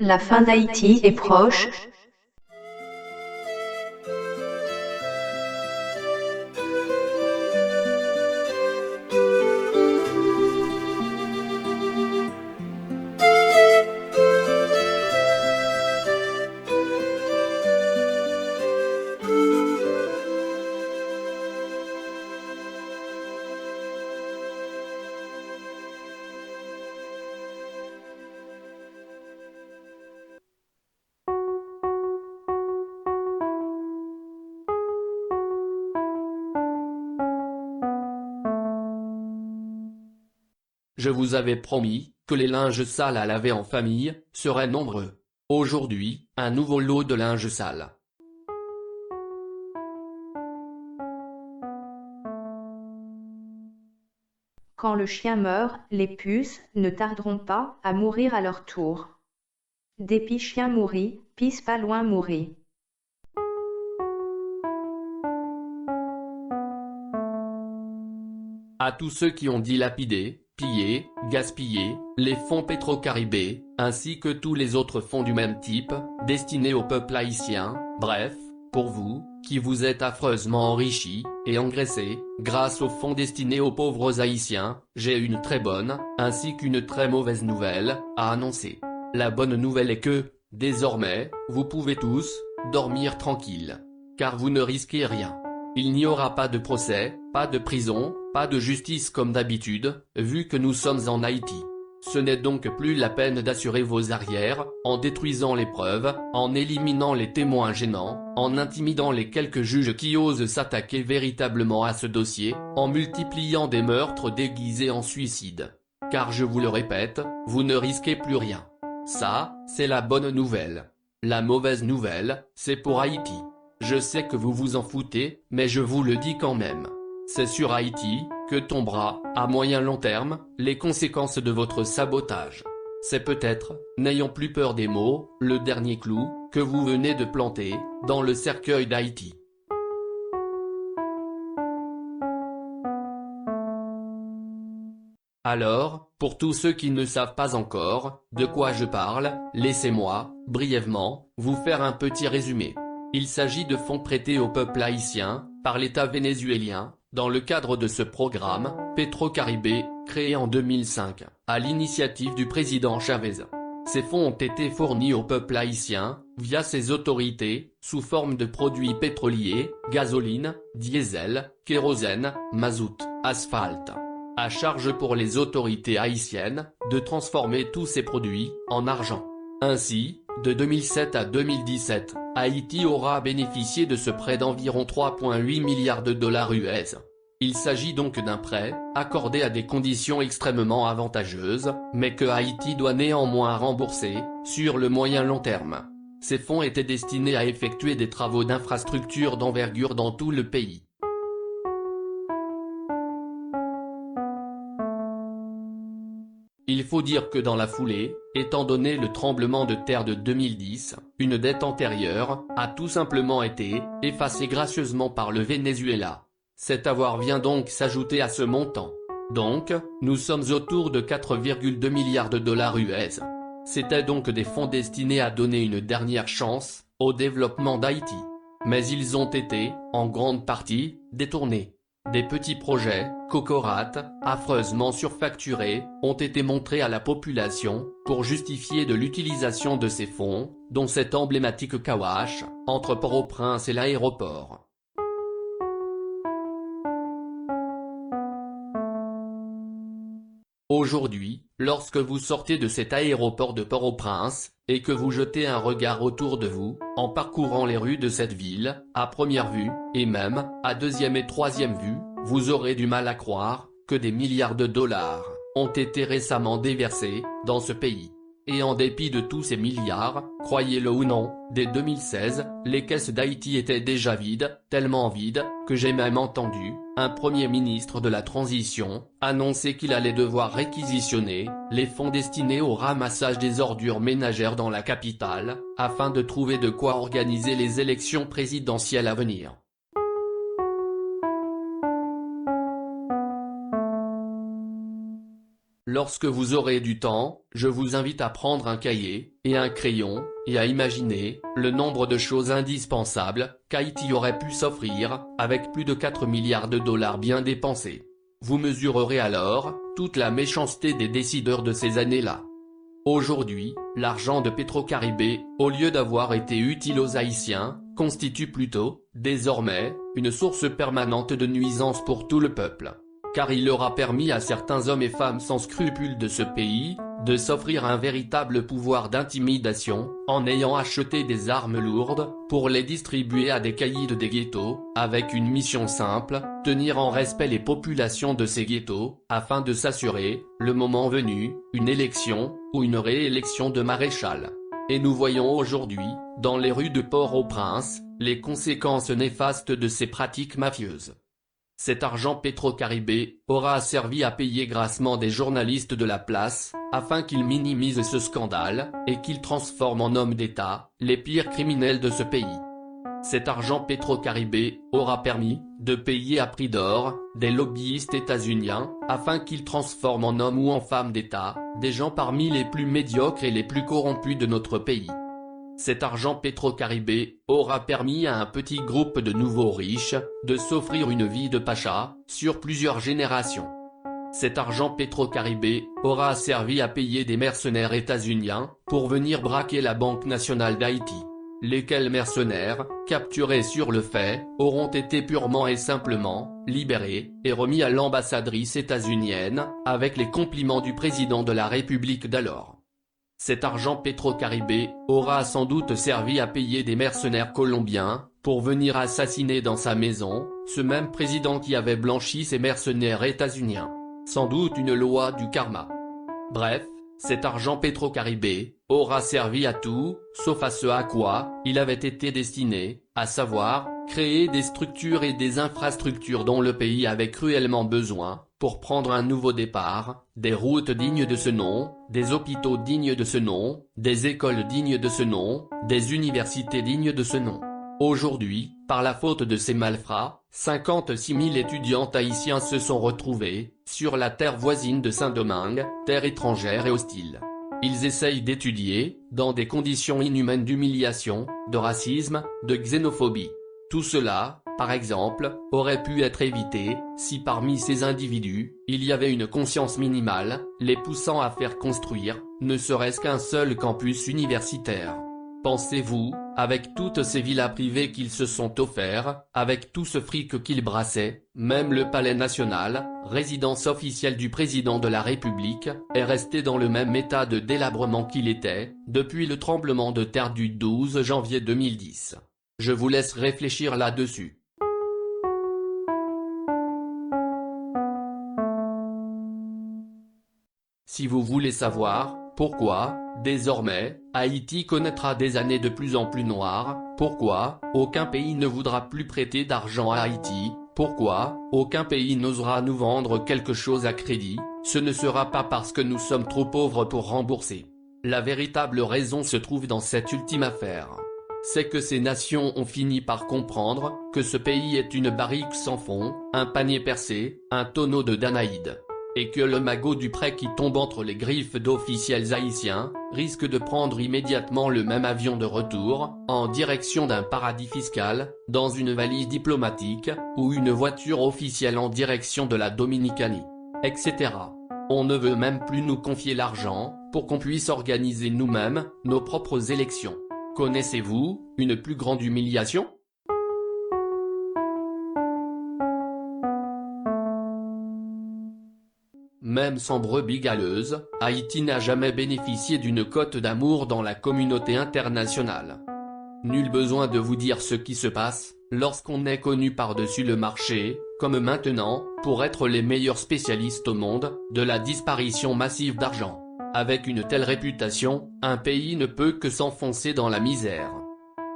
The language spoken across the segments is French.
La fin d'Haïti est proche. Je vous avais promis que les linges sales à laver en famille seraient nombreux. Aujourd'hui, un nouveau lot de linge sale. Quand le chien meurt, les puces ne tarderont pas à mourir à leur tour. Dépit chien mourit, pisse pas loin mourit. À tous ceux qui ont dilapidé, pillé, gaspillé, les fonds pétro-caribés, ainsi que tous les autres fonds du même type, destinés au peuple haïtien, bref, pour vous, qui vous êtes affreusement enrichis, et engraissés, grâce aux fonds destinés aux pauvres haïtiens, j'ai une très bonne, ainsi qu'une très mauvaise nouvelle, à annoncer. La bonne nouvelle est que, désormais, vous pouvez tous, dormir tranquille. Car vous ne risquez rien. Il n'y aura pas de procès, pas de prison, pas de justice comme d'habitude, vu que nous sommes en Haïti. Ce n'est donc plus la peine d'assurer vos arrières, en détruisant les preuves, en éliminant les témoins gênants, en intimidant les quelques juges qui osent s'attaquer véritablement à ce dossier, en multipliant des meurtres déguisés en suicide. Car je vous le répète, vous ne risquez plus rien. Ça, c'est la bonne nouvelle. La mauvaise nouvelle, c'est pour Haïti. Je sais que vous vous en foutez, mais je vous le dis quand même. C'est sur Haïti que tombera, à moyen long terme, les conséquences de votre sabotage. C'est peut-être, n'ayons plus peur des mots, le dernier clou que vous venez de planter dans le cercueil d'Haïti. Alors, pour tous ceux qui ne savent pas encore de quoi je parle, laissez-moi, brièvement, vous faire un petit résumé. Il s'agit de fonds prêtés au peuple haïtien, par l'État vénézuélien, dans le cadre de ce programme, Petro-Caribé, créé en 2005, à l'initiative du président Chavez. Ces fonds ont été fournis au peuple haïtien, via ses autorités, sous forme de produits pétroliers, gasoline, diesel, kérosène, mazout, asphalte. À charge pour les autorités haïtiennes, de transformer tous ces produits, en argent. Ainsi, de 2007 à 2017, Haïti aura bénéficié de ce prêt d'environ 3,8 milliards de dollars US. Il s'agit donc d'un prêt, accordé à des conditions extrêmement avantageuses, mais que Haïti doit néanmoins rembourser, sur le moyen long terme. Ces fonds étaient destinés à effectuer des travaux d'infrastructure d'envergure dans tout le pays. Il faut dire que dans la foulée, étant donné le tremblement de terre de 2010, une dette antérieure a tout simplement été effacée gracieusement par le Venezuela. Cet avoir vient donc s'ajouter à ce montant. Donc, nous sommes autour de 4,2 milliards de dollars US. C'étaient donc des fonds destinés à donner une dernière chance au développement d'Haïti. Mais ils ont été, en grande partie, détournés. Des petits projets, cocorates, affreusement surfacturés, ont été montrés à la population, pour justifier de l'utilisation de ces fonds, dont cet emblématique Kawash, entre Port-au-Prince et l'aéroport. Aujourd'hui, lorsque vous sortez de cet aéroport de Port-au-Prince, et que vous jetez un regard autour de vous, en parcourant les rues de cette ville, à première vue, et même, à deuxième et troisième vue, vous aurez du mal à croire que des milliards de dollars ont été récemment déversés dans ce pays. Et en dépit de tous ces milliards, croyez-le ou non, dès 2016, les caisses d'Haïti étaient déjà vides, tellement vides, que j'ai même entendu un premier ministre de la transition annoncer qu'il allait devoir réquisitionner les fonds destinés au ramassage des ordures ménagères dans la capitale, afin de trouver de quoi organiser les élections présidentielles à venir. Lorsque vous aurez du temps, je vous invite à prendre un cahier et un crayon, et à imaginer le nombre de choses indispensables qu'Haïti aurait pu s'offrir, avec plus de 4 milliards de dollars bien dépensés. Vous mesurerez alors toute la méchanceté des décideurs de ces années-là. Aujourd'hui, l'argent de Pétro-Caribé, au lieu d'avoir été utile aux Haïtiens, constitue plutôt, désormais, une source permanente de nuisances pour tout le peuple. Car il aura permis à certains hommes et femmes sans scrupules de ce pays, de s'offrir un véritable pouvoir d'intimidation, en ayant acheté des armes lourdes, pour les distribuer à des caïds des ghettos, avec une mission simple, tenir en respect les populations de ces ghettos, afin de s'assurer, le moment venu, une élection, ou une réélection de maréchal. Et nous voyons aujourd'hui, dans les rues de Port-au-Prince, les conséquences néfastes de ces pratiques mafieuses. Cet argent Pétro-Caribé aura servi à payer grassement des journalistes de la place, afin qu'ils minimisent ce scandale, et qu'ils transforment en hommes d'État les pires criminels de ce pays. Cet argent Pétro-Caribé aura permis de payer à prix d'or des lobbyistes états-uniens, afin qu'ils transforment en hommes ou en femmes d'État des gens parmi les plus médiocres et les plus corrompus de notre pays. Cet argent Pétro-Caribé aura permis à un petit groupe de nouveaux riches de s'offrir une vie de pacha sur plusieurs générations. Cet argent Pétro-Caribé aura servi à payer des mercenaires états-uniens pour venir braquer la Banque nationale d'Haïti. Lesquels mercenaires, capturés sur le fait, auront été purement et simplement libérés et remis à l'ambassadrice états-unienne, avec les compliments du président de la République d'alors. Cet argent Pétro-Caribé aura sans doute servi à payer des mercenaires colombiens, pour venir assassiner dans sa maison, ce même président qui avait blanchi ces mercenaires états-uniens. Sans doute une loi du karma. Bref, cet argent Pétro-Caribé aura servi à tout, sauf à ce à quoi il avait été destiné, à savoir, créer des structures et des infrastructures dont le pays avait cruellement besoin, pour prendre un nouveau départ, des routes dignes de ce nom, des hôpitaux dignes de ce nom, des écoles dignes de ce nom, des universités dignes de ce nom. Aujourd'hui, par la faute de ces malfrats, 56 000 étudiants haïtiens se sont retrouvés sur la terre voisine de Saint-Domingue, terre étrangère et hostile. Ils essayent d'étudier, dans des conditions inhumaines d'humiliation, de racisme, de xénophobie. Tout cela, par exemple, aurait pu être évité, si parmi ces individus, il y avait une conscience minimale, les poussant à faire construire, ne serait-ce qu'un seul campus universitaire. Pensez-vous, avec toutes ces villas privées qu'ils se sont offerts, avec tout ce fric qu'ils brassaient, même le palais national, résidence officielle du président de la République, est resté dans le même état de délabrement qu'il était, depuis le tremblement de terre du 12 janvier 2010. Je vous laisse réfléchir là-dessus. Si vous voulez savoir pourquoi, désormais, Haïti connaîtra des années de plus en plus noires, pourquoi, aucun pays ne voudra plus prêter d'argent à Haïti, pourquoi, aucun pays n'osera nous vendre quelque chose à crédit, ce ne sera pas parce que nous sommes trop pauvres pour rembourser. La véritable raison se trouve dans cette ultime affaire. C'est que ces nations ont fini par comprendre que ce pays est une barrique sans fond, un panier percé, un tonneau de Danaïde. Et que le magot du prêt qui tombe entre les griffes d'officiels haïtiens, risque de prendre immédiatement le même avion de retour, en direction d'un paradis fiscal, dans une valise diplomatique, ou une voiture officielle en direction de la Dominicanie, etc. On ne veut même plus nous confier l'argent, pour qu'on puisse organiser nous-mêmes, nos propres élections. Connaissez-vous une plus grande humiliation ? Même sans brebis galeuse, Haïti n'a jamais bénéficié d'une cote d'amour dans la communauté internationale. Nul besoin de vous dire ce qui se passe, lorsqu'on est connu par-dessus le marché, comme maintenant, pour être les meilleurs spécialistes au monde, de la disparition massive d'argent. Avec une telle réputation, un pays ne peut que s'enfoncer dans la misère.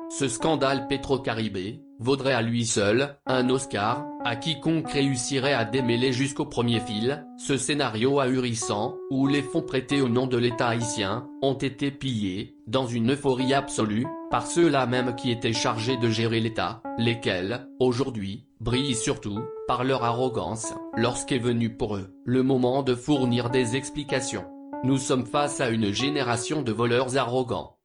Ce scandale Pétro-Caribé vaudrait à lui seul un Oscar à quiconque réussirait à démêler jusqu'au premier fil ce scénario ahurissant où les fonds prêtés au nom de l'État haïtien ont été pillés, dans une euphorie absolue, par ceux-là même qui étaient chargés de gérer l'État, lesquels, aujourd'hui, brillent surtout par leur arrogance, lorsqu'est venu pour eux le moment de fournir des explications. nous sommes face à une génération de voleurs arrogants.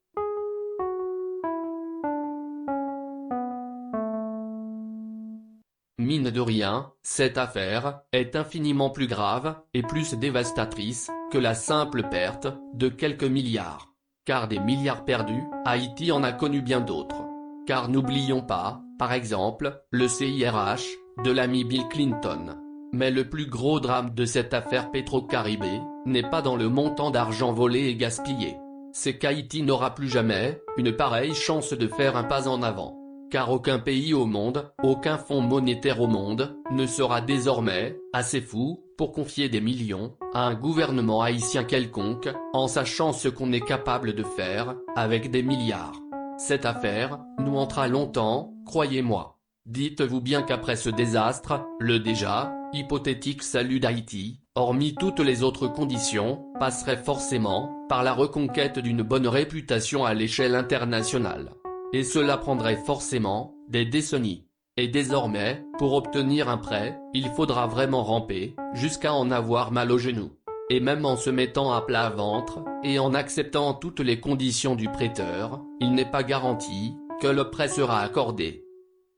Mine de rien, cette affaire est infiniment plus grave et plus dévastatrice que la simple perte de quelques milliards. Car des milliards perdus, Haïti en a connu bien d'autres. Car n'oublions pas, par exemple, le CIRH de l'ami Bill Clinton. Mais le plus gros drame de cette affaire Petro-Caribé n'est pas dans le montant d'argent volé et gaspillé. C'est qu'Haïti n'aura plus jamais une pareille chance de faire un pas en avant. Car aucun pays au monde, aucun fonds monétaire au monde, ne sera désormais assez fou pour confier des millions à un gouvernement haïtien quelconque, en sachant ce qu'on est capable de faire avec des milliards. Cette affaire nous hantera longtemps, croyez-moi. Dites-vous bien qu'après ce désastre, le déjà hypothétique salut d'Haïti, hormis toutes les autres conditions, passerait forcément par la reconquête d'une bonne réputation à l'échelle internationale. Et cela prendrait forcément des décennies. Et désormais, pour obtenir un prêt, il faudra vraiment ramper, jusqu'à en avoir mal aux genoux. Et même en se mettant à plat ventre, et en acceptant toutes les conditions du prêteur, il n'est pas garanti que le prêt sera accordé.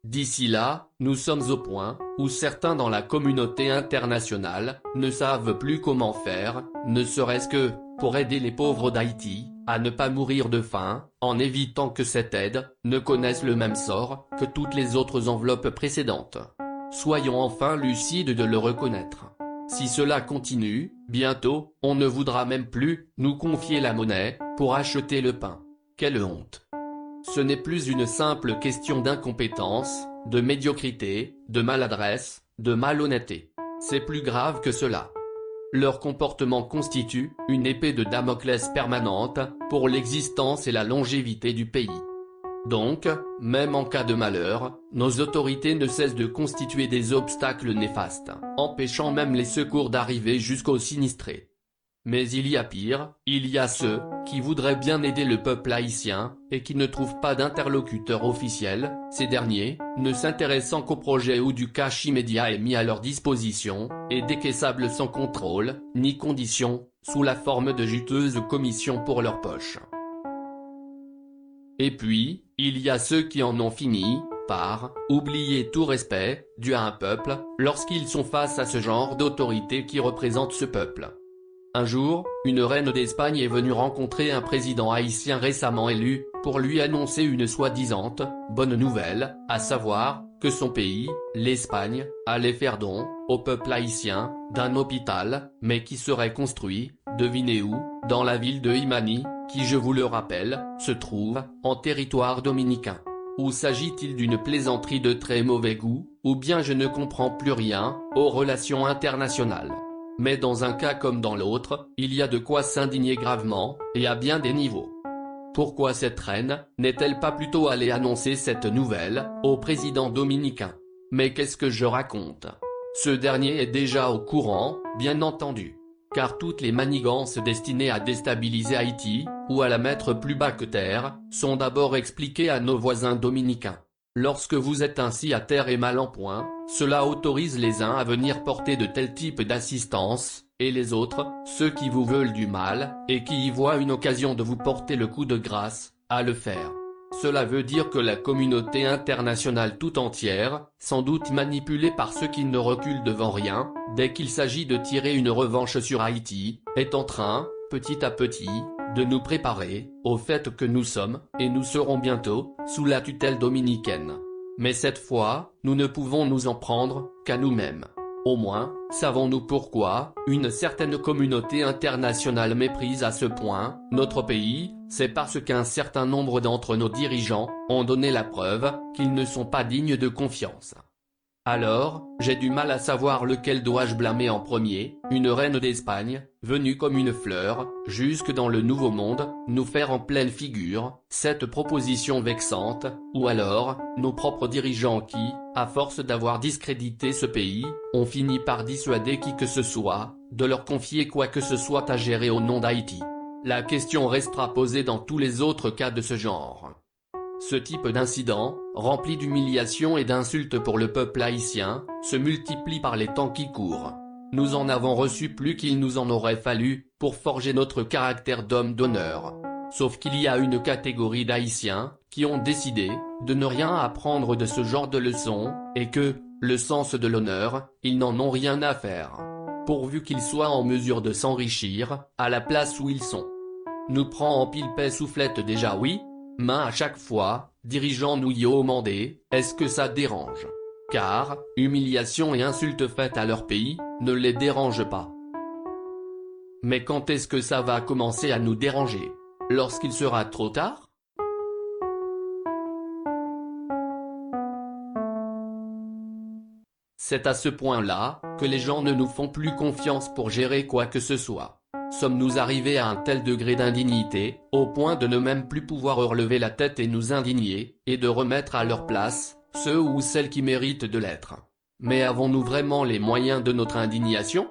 D'ici là, nous sommes au point où certains dans la communauté internationale ne savent plus comment faire, ne serait-ce que pour aider les pauvres d'Haïti à ne pas mourir de faim, en évitant que cette aide ne connaisse le même sort que toutes les autres enveloppes précédentes. Soyons enfin lucides de le reconnaître. Si cela continue, bientôt, on ne voudra même plus nous confier la monnaie pour acheter le pain. Quelle honte! Ce n'est plus une simple question d'incompétence, de médiocrité, de maladresse, de malhonnêteté. C'est plus grave que cela. Leur comportement constitue une épée de Damoclès permanente pour l'existence et la longévité du pays. Donc, même en cas de malheur, nos autorités ne cessent de constituer des obstacles néfastes, empêchant même les secours d'arriver jusqu'aux sinistrés. Mais il y a pire, il y a ceux qui voudraient bien aider le peuple haïtien et qui ne trouvent pas d'interlocuteur officiel, ces derniers, ne s'intéressant qu'au projet ou du cash immédiat est mis à leur disposition, et décaissable sans contrôle, ni condition, sous la forme de juteuses commissions pour leur poche. Et puis, il y a ceux qui en ont fini par oublier tout respect dû à un peuple, lorsqu'ils sont face à ce genre d'autorité qui représente ce peuple. Un jour, une reine d'Espagne est venue rencontrer un président haïtien récemment élu, pour lui annoncer une soi-disant bonne nouvelle, à savoir que son pays, l'Espagne, allait faire don au peuple haïtien d'un hôpital, mais qui serait construit, devinez où, dans la ville de Imani, qui, je vous le rappelle, se trouve en territoire dominicain. Ou s'agit-il d'une plaisanterie de très mauvais goût, ou bien je ne comprends plus rien aux relations internationales. Mais dans un cas comme dans l'autre, il y a de quoi s'indigner gravement, et à bien des niveaux. Pourquoi cette reine n'est-elle pas plutôt allée annoncer cette nouvelle au président dominicain? Mais qu'est-ce que je raconte? Ce dernier est déjà au courant, bien entendu. Car toutes les manigances destinées à déstabiliser Haïti, ou à la mettre plus bas que terre, sont d'abord expliquées à nos voisins dominicains. Lorsque vous êtes ainsi à terre et mal en point, cela autorise les uns à venir porter de tels types d'assistance, et les autres, ceux qui vous veulent du mal, et qui y voient une occasion de vous porter le coup de grâce, à le faire. Cela veut dire que la communauté internationale tout entière, sans doute manipulée par ceux qui ne reculent devant rien, dès qu'il s'agit de tirer une revanche sur Haïti, est en train, petit à petit, de nous préparer au fait que nous sommes, et nous serons bientôt, sous la tutelle dominicaine. Mais cette fois, nous ne pouvons nous en prendre qu'à nous-mêmes. Au moins, savons-nous pourquoi une certaine communauté internationale méprise à ce point notre pays? C'est parce qu'un certain nombre d'entre nos dirigeants ont donné la preuve qu'ils ne sont pas dignes de confiance. Alors, j'ai du mal à savoir lequel dois-je blâmer en premier, une reine d'Espagne, venue comme une fleur, jusque dans le Nouveau Monde, nous faire en pleine figure cette proposition vexante, ou alors, nos propres dirigeants qui, à force d'avoir discrédité ce pays, ont fini par dissuader qui que ce soit, de leur confier quoi que ce soit à gérer au nom d'Haïti. La question restera posée dans tous les autres cas de ce genre. Ce type d'incident, rempli d'humiliation et d'insultes pour le peuple haïtien, se multiplie par les temps qui courent. Nous en avons reçu plus qu'il nous en aurait fallu pour forger notre caractère d'homme d'honneur. Sauf qu'il y a une catégorie d'Haïtiens qui ont décidé de ne rien apprendre de ce genre de leçons, et que, le sens de l'honneur, ils n'en ont rien à faire. Pourvu qu'ils soient en mesure de s'enrichir, à la place où ils sont. Nous prend en pile paix soufflette déjà oui, main à chaque fois, dirigeant nous y mandé, est-ce que ça dérange? Car, humiliation et insultes faites à leur pays, ne les dérange pas. Mais quand est-ce que ça va commencer à nous déranger? Lorsqu'il sera trop tard? C'est à ce point-là que les gens ne nous font plus confiance pour gérer quoi que ce soit. Sommes-nous arrivés à un tel degré d'indignité, au point de ne même plus pouvoir relever la tête et nous indigner, et de remettre à leur place ceux ou celles qui méritent de l'être? Mais avons-nous vraiment les moyens de notre indignation?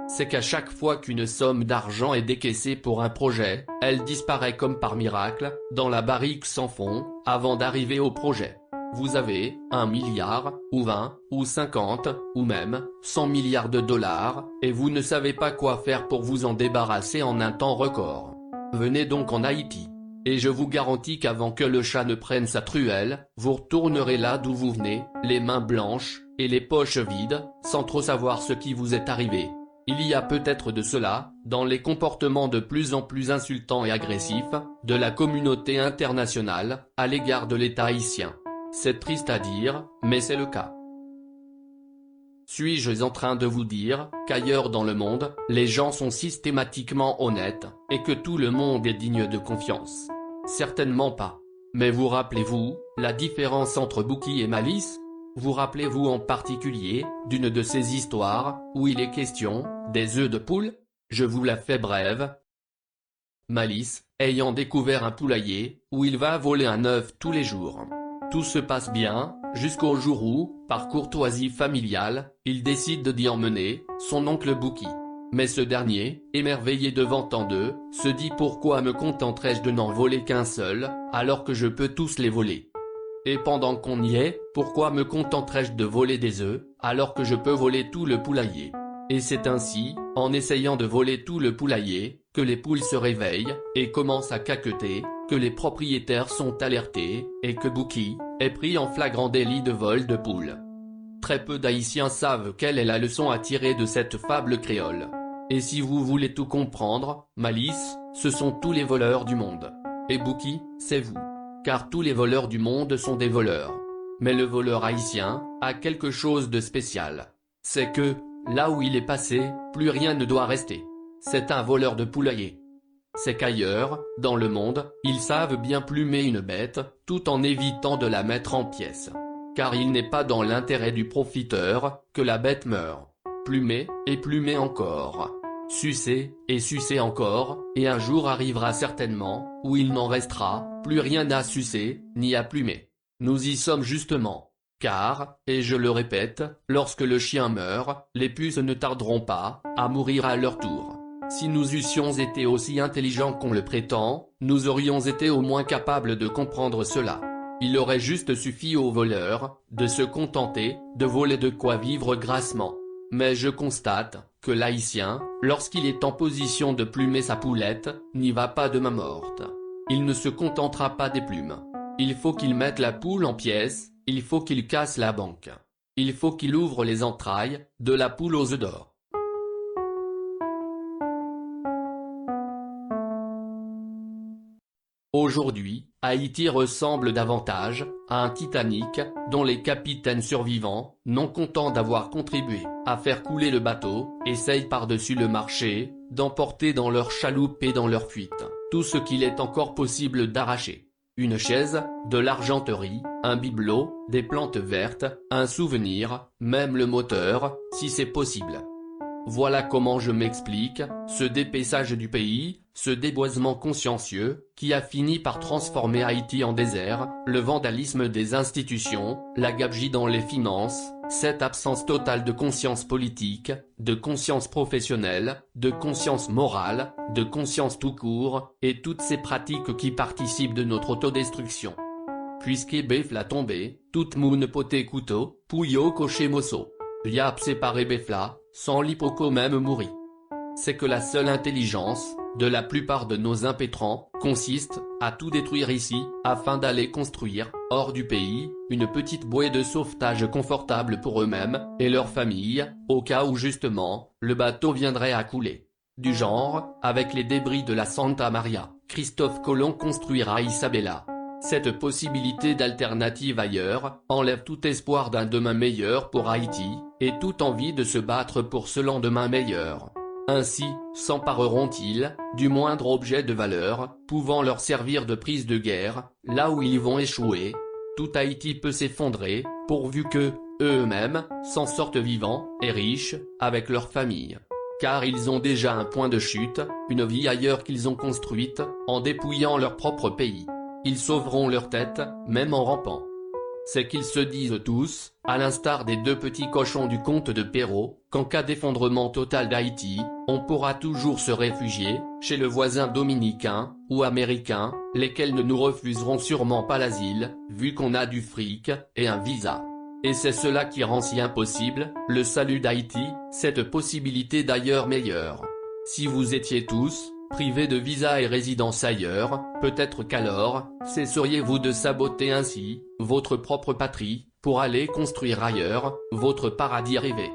C'est qu'à chaque fois qu'une somme d'argent est décaissée pour un projet, elle disparaît comme par miracle, dans la barrique sans fond, avant d'arriver au projet. Vous avez 1 milliard, ou 20, ou 50, ou même 100 milliards de dollars, et vous ne savez pas quoi faire pour vous en débarrasser en un temps record. Venez donc en Haïti. Et je vous garantis qu'avant que le chat ne prenne sa truelle, vous retournerez là d'où vous venez, les mains blanches, et les poches vides, sans trop savoir ce qui vous est arrivé. Il y a peut-être de cela, dans les comportements de plus en plus insultants et agressifs, de la communauté internationale, à l'égard de l'État haïtien. C'est triste à dire, mais c'est le cas. Suis-je en train de vous dire qu'ailleurs dans le monde, les gens sont systématiquement honnêtes, et que tout le monde est digne de confiance? Certainement pas. Mais vous rappelez-vous la différence entre Bouki et Malice? Vous rappelez-vous en particulier d'une de ces histoires où il est question des œufs de poule? Je vous la fais brève. Malice, ayant découvert un poulailler, où il va voler un œuf tous les jours. Tout se passe bien, jusqu'au jour où, par courtoisie familiale, il décide d'y emmener son oncle Bouki. Mais ce dernier, émerveillé devant tant d'œufs, se dit pourquoi me contenterais-je de n'en voler qu'un seul, alors que je peux tous les voler? Et pendant qu'on y est, pourquoi me contenterais-je de voler des œufs, alors que je peux voler tout le poulailler? Et c'est ainsi, en essayant de voler tout le poulailler, que les poules se réveillent, et commencent à caqueter, que les propriétaires sont alertés, et que Bouki est pris en flagrant délit de vol de poules. Très peu d'Haïtiens savent quelle est la leçon à tirer de cette fable créole. Et si vous voulez tout comprendre, Malice, ce sont tous les voleurs du monde. Et Bouki, c'est vous. Car tous les voleurs du monde sont des voleurs. Mais le voleur haïtien a quelque chose de spécial. C'est que, là où il est passé, plus rien ne doit rester. C'est un voleur de poulailler. C'est qu'ailleurs, dans le monde, ils savent bien plumer une bête, tout en évitant de la mettre en pièces. Car il n'est pas dans l'intérêt du profiteur que la bête meure. Plumer, et plumer encore. Sucer, et sucer encore, et un jour arrivera certainement, où il n'en restera plus rien à sucer, ni à plumer. Nous y sommes justement. Car, et je le répète, lorsque le chien meurt, les puces ne tarderont pas à mourir à leur tour. Si nous eussions été aussi intelligents qu'on le prétend, nous aurions été au moins capables de comprendre cela. Il aurait juste suffi aux voleurs de se contenter de voler de quoi vivre grassement. Mais je constate que l'Haïtien, lorsqu'il est en position de plumer sa poulette, n'y va pas de main morte. Il ne se contentera pas des plumes. Il faut qu'il mette la poule en pièces, il faut qu'il casse la banque. Il faut qu'il ouvre les entrailles de la poule aux œufs d'or. Aujourd'hui, Haïti ressemble davantage à un Titanic, dont les capitaines survivants, non contents d'avoir contribué à faire couler le bateau, essayent par-dessus le marché, d'emporter dans leur chaloupe et dans leur fuite, tout ce qu'il est encore possible d'arracher. Une chaise, de l'argenterie, un bibelot, des plantes vertes, un souvenir, même le moteur, si c'est possible. Voilà comment je m'explique ce dépaysage du pays, ce déboisement consciencieux, qui a fini par transformer Haïti en désert, le vandalisme des institutions, la gabegie dans les finances, cette absence totale de conscience politique, de conscience professionnelle, de conscience morale, de conscience tout court, et toutes ces pratiques qui participent de notre autodestruction. Puisqu'Ebef l'a tombé, toute moun poté couteau, pouyo coché mosso. Yap séparé Befla, sans l'hypoco même mourit. C'est que la seule intelligence de la plupart de nos impétrants consiste à tout détruire ici, afin d'aller construire, hors du pays, une petite bouée de sauvetage confortable pour eux-mêmes et leurs familles, au cas où justement, le bateau viendrait à couler. Du genre, avec les débris de la Santa Maria, Christophe Colomb construira Isabella. Cette possibilité d'alternative ailleurs enlève tout espoir d'un demain meilleur pour Haïti, et toute envie de se battre pour ce lendemain meilleur. Ainsi, s'empareront-ils du moindre objet de valeur, pouvant leur servir de prise de guerre, là où ils vont échouer. Tout Haïti peut s'effondrer, pourvu que, eux-mêmes, s'en sortent vivants et riches, avec leur famille. Car ils ont déjà un point de chute, une vie ailleurs qu'ils ont construite, en dépouillant leur propre pays. Ils sauveront leur tête, même en rampant. C'est qu'ils se disent tous, à l'instar des deux petits cochons du comte de Perrault, qu'en cas d'effondrement total d'Haïti, on pourra toujours se réfugier, chez le voisin dominicain, ou américain, lesquels ne nous refuseront sûrement pas l'asile, vu qu'on a du fric, et un visa. Et c'est cela qui rend si impossible, le salut d'Haïti, cette possibilité d'ailleurs meilleure. Si vous étiez tous, privés de visa et résidence ailleurs, peut-être qu'alors, cesseriez-vous de saboter ainsi, votre propre patrie, pour aller construire ailleurs, votre paradis rêvé.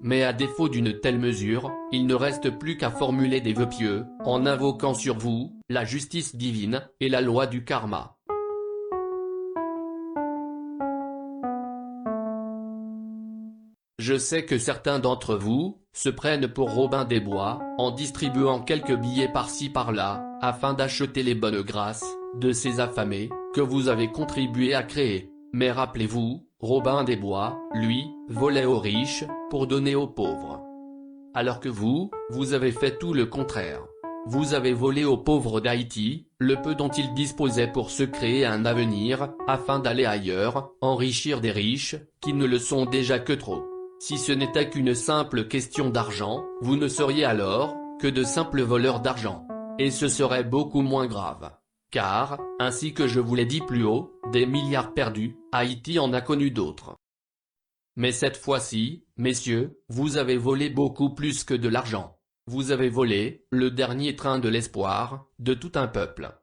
Mais à défaut d'une telle mesure, il ne reste plus qu'à formuler des vœux pieux, en invoquant sur vous, la justice divine, et la loi du karma. Je sais que certains d'entre vous se prennent pour Robin des Bois, en distribuant quelques billets par-ci par-là, afin d'acheter les bonnes grâces de ces affamés que vous avez contribué à créer. Mais rappelez-vous, Robin des Bois, lui, volait aux riches pour donner aux pauvres. Alors que vous avez fait tout le contraire. Vous avez volé aux pauvres d'Haïti le peu dont ils disposaient pour se créer un avenir, afin d'aller ailleurs, enrichir des riches qui ne le sont déjà que trop. Si ce n'était qu'une simple question d'argent, vous ne seriez alors que de simples voleurs d'argent. Et ce serait beaucoup moins grave. Car, ainsi que je vous l'ai dit plus haut, des milliards perdus, Haïti en a connu d'autres. Mais cette fois-ci, messieurs, vous avez volé beaucoup plus que de l'argent. Vous avez volé le dernier train de l'espoir de tout un peuple.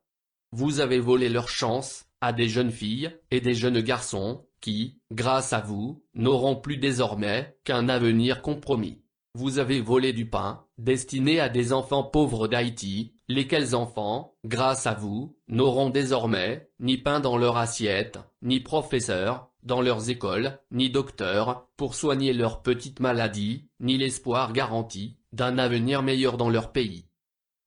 Vous avez volé leur chance à des jeunes filles et des jeunes garçons qui, grâce à vous, n'auront plus désormais qu'un avenir compromis. Vous avez volé du pain, destiné à des enfants pauvres d'Haïti, lesquels enfants, grâce à vous, n'auront désormais ni pain dans leur assiette, ni professeurs dans leurs écoles, ni docteurs pour soigner leurs petites maladies, ni l'espoir garanti d'un avenir meilleur dans leur pays.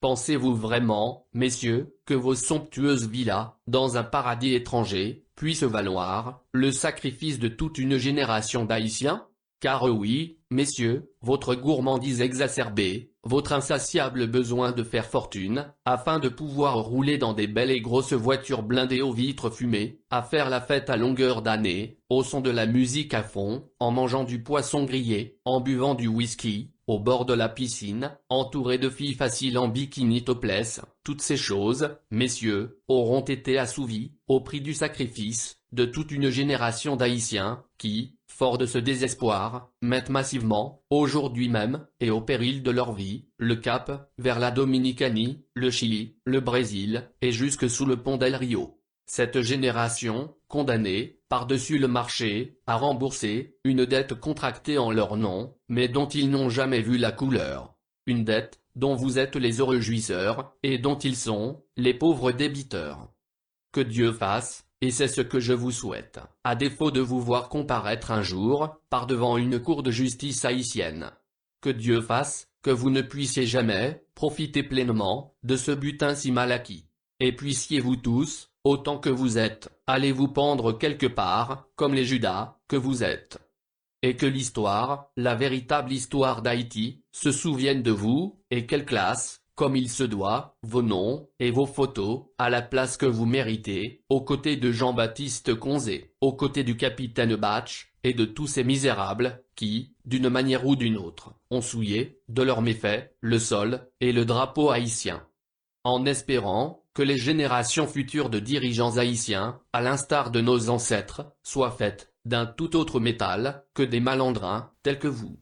Pensez-vous vraiment, messieurs, que vos somptueuses villas, dans un paradis étranger, puissent valoir le sacrifice de toute une génération d'Haïtiens? Car oui, messieurs, votre gourmandise exacerbée, votre insatiable besoin de faire fortune, afin de pouvoir rouler dans des belles et grosses voitures blindées aux vitres fumées, à faire la fête à longueur d'année, au son de la musique à fond, en mangeant du poisson grillé, en buvant du whisky, au bord de la piscine, entouré de filles faciles en bikini topless, toutes ces choses, messieurs, auront été assouvies, au prix du sacrifice de toute une génération d'Haïtiens, qui, forts de ce désespoir, mettent massivement, aujourd'hui même, et au péril de leur vie, le cap vers la Dominicanie, le Chili, le Brésil, et jusque sous le pont d'El Rio. Cette génération, condamnée, par-dessus le marché, à rembourser une dette contractée en leur nom, mais dont ils n'ont jamais vu la couleur. Une dette dont vous êtes les heureux jouisseurs, et dont ils sont les pauvres débiteurs. Que Dieu fasse, et c'est ce que je vous souhaite, à défaut de vous voir comparaître un jour, par devant une cour de justice haïtienne. Que Dieu fasse, que vous ne puissiez jamais profiter pleinement de ce butin si mal acquis. Et puissiez-vous tous, autant que vous êtes, aller vous pendre quelque part, comme les Judas que vous êtes. Et que l'histoire, la véritable histoire d'Haïti, se souvienne de vous, et qu'elle classe, comme il se doit, vos noms et vos photos, à la place que vous méritez, aux côtés de Jean-Baptiste Conzé, aux côtés du capitaine Batch, et de tous ces misérables, qui, d'une manière ou d'une autre, ont souillé, de leurs méfaits, le sol, et le drapeau haïtien. En espérant que les générations futures de dirigeants haïtiens, à l'instar de nos ancêtres, soient faites d'un tout autre métal que des malandrins tels que vous.